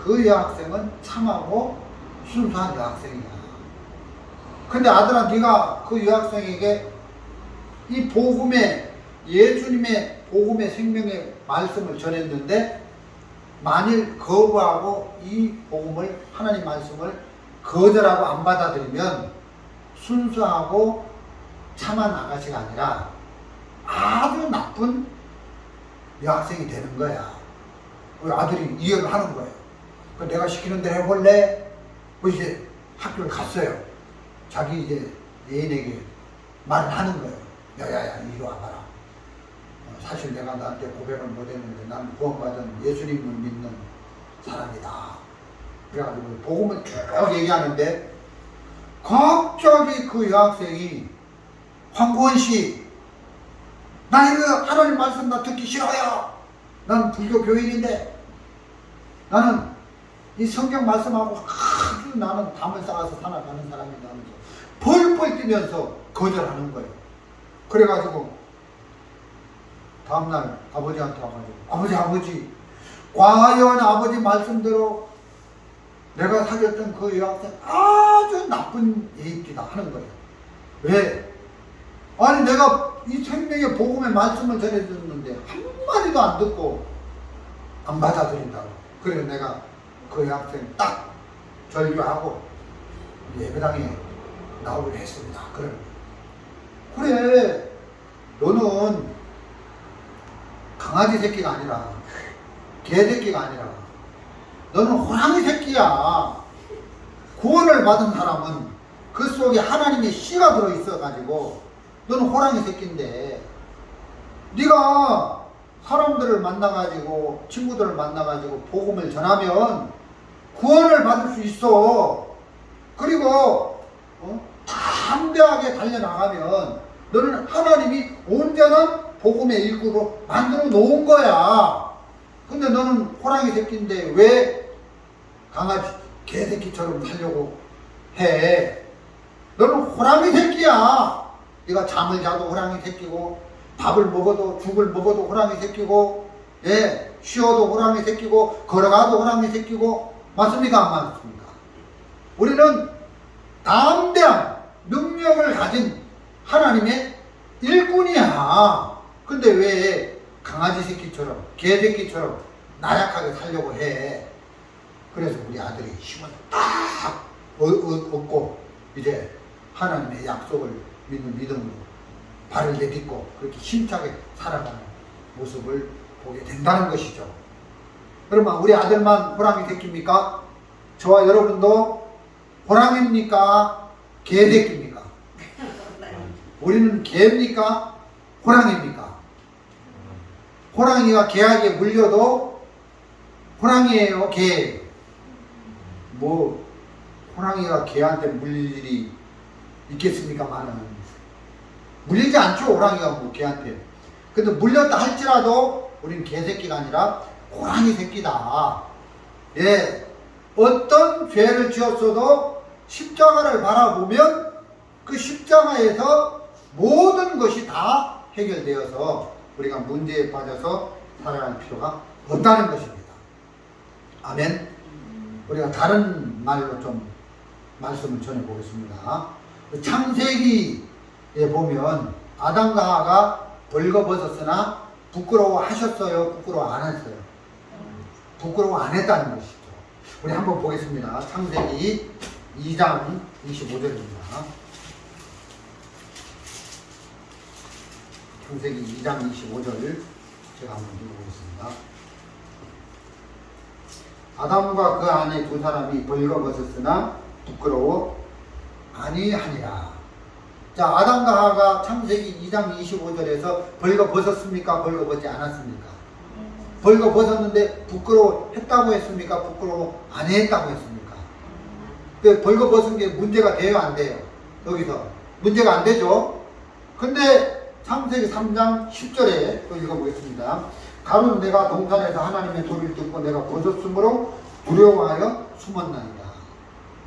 그 여학생은 참하고 순수한 여학생이야. 근데 아들아, 네가 그 여학생에게 이 복음의 예수님의 복음의 생명의 말씀을 전했는데 만일 거부하고 이 복음을 하나님 말씀을 거절하고 안 받아들이면 순수하고 참한 아가씨가 아니라 아주 나쁜 여학생이 되는 거야. 우리 아들이 이해를 하는 거예요. 내가 시키는 대로 해볼래? 이제 학교를 갔어요. 자기 이제 애인에게 말을 하는 거예요. 야야야, 이리 와봐라. 사실 내가 나한테 고백을 못했는데 나는 구원받은 예수님을 믿는 사람이다. 그래가지고 복음을 쭉 얘기하는데 갑자기 그 여학생이 황구원씨, 나 이거 하나님 말씀 나 듣기 싫어요. 난 불교 교인인데 나는 이 성경 말씀하고 아주 나는 담을 쌓아서 살아가는 사람이다 하면서 펄펄 뛰면서 거절하는 거예요. 그래가지고 다음날 아버지한테 와가지고 아버지 과연 아버지 말씀대로 내가 사귀었던 그 여학생 아주 나쁜 애입니다 하는 거예요. 왜? 아니 내가 이 생명의 복음의 말씀을 전해줬는데 한마디도 안 듣고 안 받아들인다고. 그래서 내가 그 여학생 딱 절교하고 예배당에 나오기로 했습니다. 그래 너는 강아지 새끼가 아니라 개 새끼가 아니라 너는 호랑이 새끼야. 구원을 받은 사람은 그 속에 하나님의 씨가 들어있어 가지고 너는 호랑이 새끼인데 네가 사람들을 만나가지고 친구들을 만나가지고 복음을 전하면 구원을 받을 수 있어. 그리고 담대하게 달려나가면 너는 하나님이 온전한 복음의 일구로 만들어 놓은 거야. 근데 너는 호랑이 새끼인데 왜 강아지 개새끼처럼 살려고 해? 너는 호랑이 새끼야. 네가 잠을 자도 호랑이 새끼고 밥을 먹어도 죽을 먹어도 호랑이 새끼고 쉬어도 호랑이 새끼고 걸어가도 호랑이 새끼고 맞습니까? 안 맞습니까? 우리는 담대한 능력을 가진 하나님의 일꾼이야. 근데 왜 강아지 새끼처럼 개 새끼처럼 나약하게 살려고 해? 그래서 우리 아들이 힘을 딱 얻고 이제 하나님의 약속을 믿는 믿음으로 발을 내딛고 그렇게 힘차게 살아가는 모습을 보게 된다는 것이죠. 그러면 우리 아들만 호랑이 새끼입니까? 저와 여러분도 호랑이입니까? 개 새끼입니까? 우리는 개입니까? 호랑이입니까? 호랑이가 개에게 물려도 호랑이에요, 개? 뭐 호랑이가 개한테 물릴 일이 있겠습니까만은 물리지 않죠, 호랑이가 뭐 개한테. 근데 물렸다 할지라도 우리는 개새끼가 아니라 호랑이 새끼다. 예, 어떤 죄를 지었어도 십자가를 바라보면 그 십자가에서 모든 것이 다 해결되어서 우리가 문제에 빠져서 살아갈 필요가 없다는 것입니다. 아멘. 우리가 다른 말로 좀 말씀을 전해보겠습니다. 창세기에 보면 아담과 하와가 벌거벗었으나 부끄러워하셨어요? 부끄러워 안 했어요? 부끄러워 안 했다는 것이죠. 우리 한번 보겠습니다. 창세기 2장 25절입니다. 창세기 2장 25절 제가 한번 읽어보겠습니다. 아담과 그 아내 두 사람이 벌거벗었으나 부끄러워 아니하니라. 자, 아담과 하와가 창세기 2장 25절에서 벌거벗었습니까? 벌거벗지 않았습니까? 벌거벗었는데 부끄러워했다고 했습니까? 부끄러워 안 했다고 했습니까? 그 벌거벗은 게 문제가 돼요, 안 돼요? 여기서 문제가 안 되죠. 근데 창세기 3장 10절에 또 읽어보겠습니다. 가로는 내가 동산에서 하나님의 소리를 듣고 내가 벗었으므로 두려워하여 숨었나이다.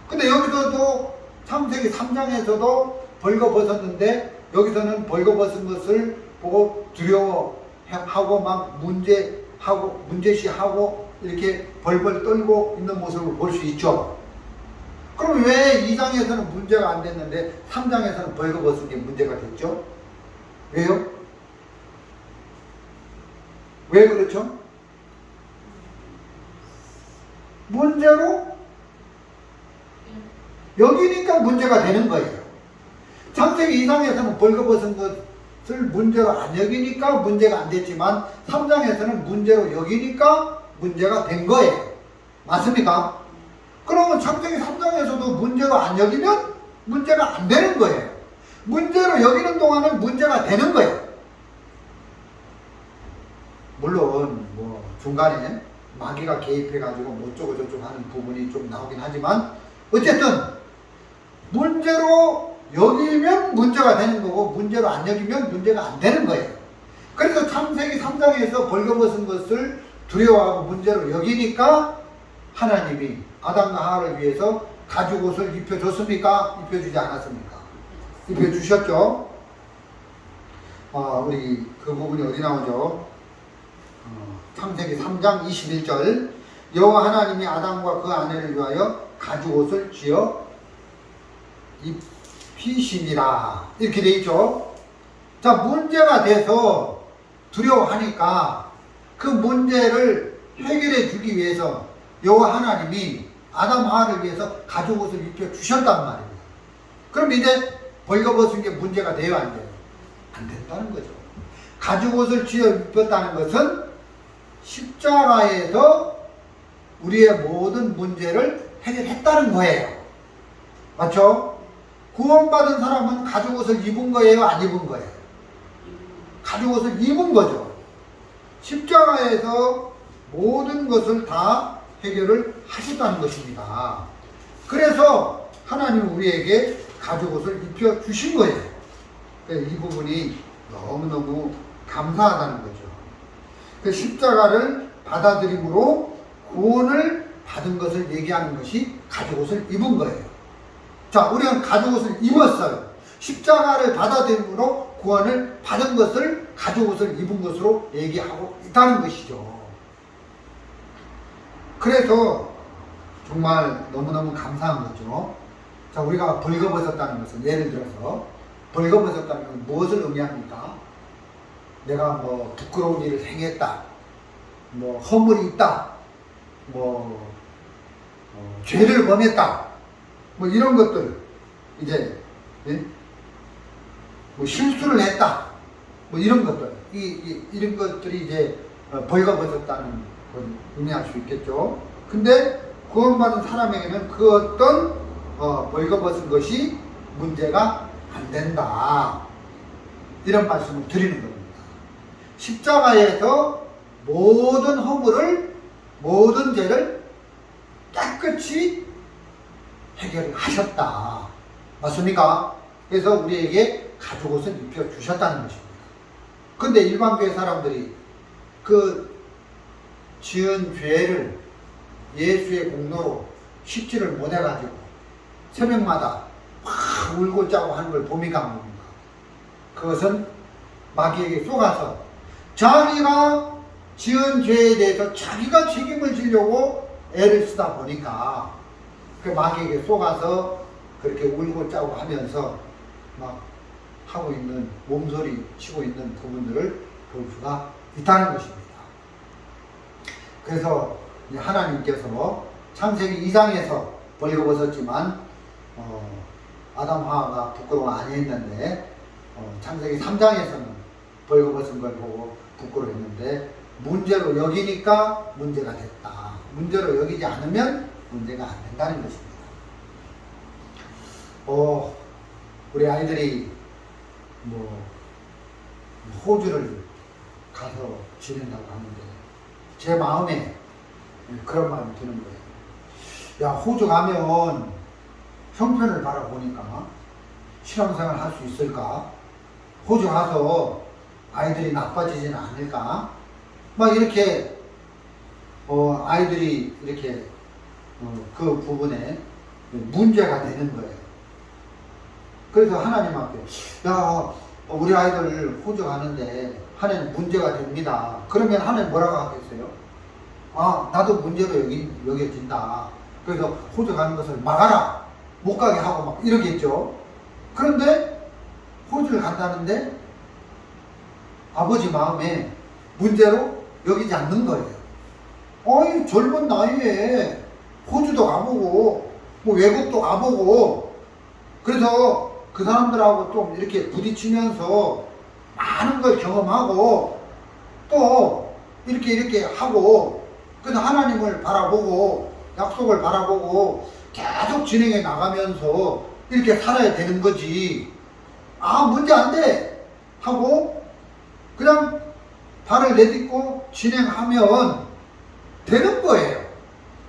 근데 여기서도 창세기 3장에서도 벌거벗었는데 여기서는 벌거벗은 것을 보고 두려워하고 막 문제시하고 이렇게 벌벌 떨고 있는 모습을 볼 수 있죠. 그럼 왜 2장에서는 문제가 안 됐는데 3장에서는 벌거벗은 게 문제가 됐죠? 왜요? 왜 그렇죠? 문제로 여기니까 문제가 되는 거예요. 창세기 2장에서는 벌거벗은 것을 문제로 안 여기니까 문제가 안 됐지만 3장에서는 문제로 여기니까 문제가 된 거예요. 맞습니까? 그러면 창세기 3장에서도 문제로 안 여기면 문제가 안 되는 거예요. 문제로 여기는 동안은 문제가 되는 거예요. 물론 뭐 중간에 마귀가 개입해가지고 뭐 어쩌고 저쩌고 하는 부분이 좀 나오긴 하지만 어쨌든 문제로 여기면 문제가 되는 거고 문제로 안 여기면 문제가 안 되는 거예요. 그래서 창세기 3장에서 벌거벗은 것을 두려워하고 문제로 여기니까 하나님이 아담과 하와를 위해서 가죽옷을 입혀줬습니까? 입혀주지 않았습니까? 입혀주셨죠. 우리 그 부분이 어디 나오죠? 창세기 3장 21절 여호와 하나님이 아담과 그 아내를 위하여 가죽옷을 지어 입히시니라 이렇게 돼 있죠. 자, 문제가 돼서 두려워하니까 그 문제를 해결해 주기 위해서 여호와 하나님이 아담 하와를 위해서 가죽옷을 입혀 주셨단 말입니다. 그럼 이제 벌거벗은 게 문제가 돼요, 안 돼요? 안 된다는 거죠. 가죽옷을 지어 입혔다는 것은 십자가에서 우리의 모든 문제를 해결했다는 거예요. 맞죠? 구원받은 사람은 가죽옷을 입은 거예요, 안 입은 거예요? 가죽옷을 입은 거죠. 십자가에서 모든 것을 다 해결을 하셨다는 것입니다. 그래서 하나님은 우리에게 가죽옷을 입혀 주신 거예요. 이 부분이 너무너무 감사하다는 거죠. 그 십자가를 받아들임으로 구원을 받은 것을 얘기하는 것이 가죽옷을 입은 거예요. 자, 우리는 가죽옷을 입었어요. 십자가를 받아들임으로 구원을 받은 것을 가죽옷을 입은 것으로 얘기하고 있다는 것이죠. 그래서 정말 너무너무 감사한 거죠. 자, 우리가 벌거벗었다는 것은 예를 들어서 벌거벗었다는 건 무엇을 의미합니까? 내가 뭐 부끄러운 일을 행했다, 뭐 허물이 있다, 뭐 죄를 범했다. 뭐 이런 것들 이제 예? 뭐 실수를 했다. 뭐 이런 것들 이런 것들이 이제 벌거벗었다는 걸 의미할 수 있겠죠. 근데 구원받은 사람에게는 그 어떤 벌거벗은 것이 문제가 안 된다. 이런 말씀을 드리는 겁니다. 십자가에서 모든 허물을, 모든 죄를 깨끗이 해결하셨다. 맞습니까? 그래서 우리에게 가죽옷을 입혀주셨다는 것입니다. 근데 일반 교회 사람들이 그 지은 죄를 예수의 공로로 씻지를 못해가지고 새벽마다 막 울고 짜고 하는 걸 봅니까? 안 봅니까? 그것은 마귀에게 속아서 자기가 지은 죄에 대해서 자기가 책임을 지려고 애를 쓰다 보니까 그 마귀에게 속아서 그렇게 울고 짜고 하면서 막 하고 있는 몸소리 치고 있는 부분들을 볼 수가 있다는 것입니다. 그래서 하나님께서 창세기 2장에서 벌거벗었지만 아담 하와가 부끄러워 아니했는데 창세기 3장에서는 벌거벗은 걸 보고 부끄러워했는데 문제로 여기니까 문제가 됐다. 문제로 여기지 않으면 문제가 안 된다는 것입니다. 우리 아이들이 뭐 호주를 가서 지낸다고 하는데 제 마음에 그런 마음이 드는 거예요. 야, 호주 가면 형편을 바라보니까 신앙생활 할 수 있을까? 호주 가서 아이들이 나빠지지는 않을까? 막 이렇게 아이들이 이렇게 그 부분에 문제가 되는 거예요. 그래서 하나님 앞에 야, 우리 아이들 호주 가는데 하나님 문제가 됩니다. 그러면 하나님 뭐라고 하겠어요? 아, 나도 문제로 여겨진다. 그래서 호주 가는 것을 막아라. 못 가게 하고 막 이러겠죠. 그런데 호주를 간다는데 아버지 마음에 문제로 여기지 않는 거예요. 어이, 젊은 나이에 호주도 가보고 뭐 외국도 가보고 그래서 그 사람들하고 좀 이렇게 부딪히면서 많은 걸 경험하고 또 이렇게 하고 그래서 하나님을 바라보고 약속을 바라보고 계속 진행해 나가면서 이렇게 살아야 되는 거지. 아, 문제 안 돼 하고 그냥 발을 내딛고 진행하면 되는 거예요.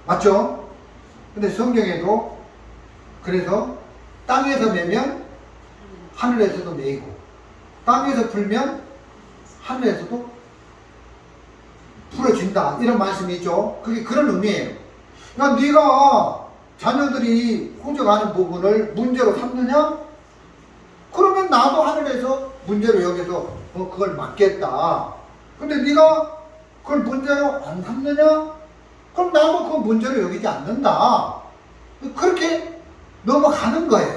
맞죠? 근데 성경에도 그래서 땅에서 매면 하늘에서도 매이고 땅에서 풀면 하늘에서도 풀어진다. 이런 말씀이 있죠. 그게 그런 의미예요. 그러니까 네가 자녀들이 호주 가는 부분을 문제로 삼느냐? 그러면 나도 하늘에서 문제로 여기서 그걸 막겠다. 근데 네가 그걸 문제로 안 삼느냐? 그럼 나도 그 문제로 여기지 않는다. 그렇게 넘어가는 거예요.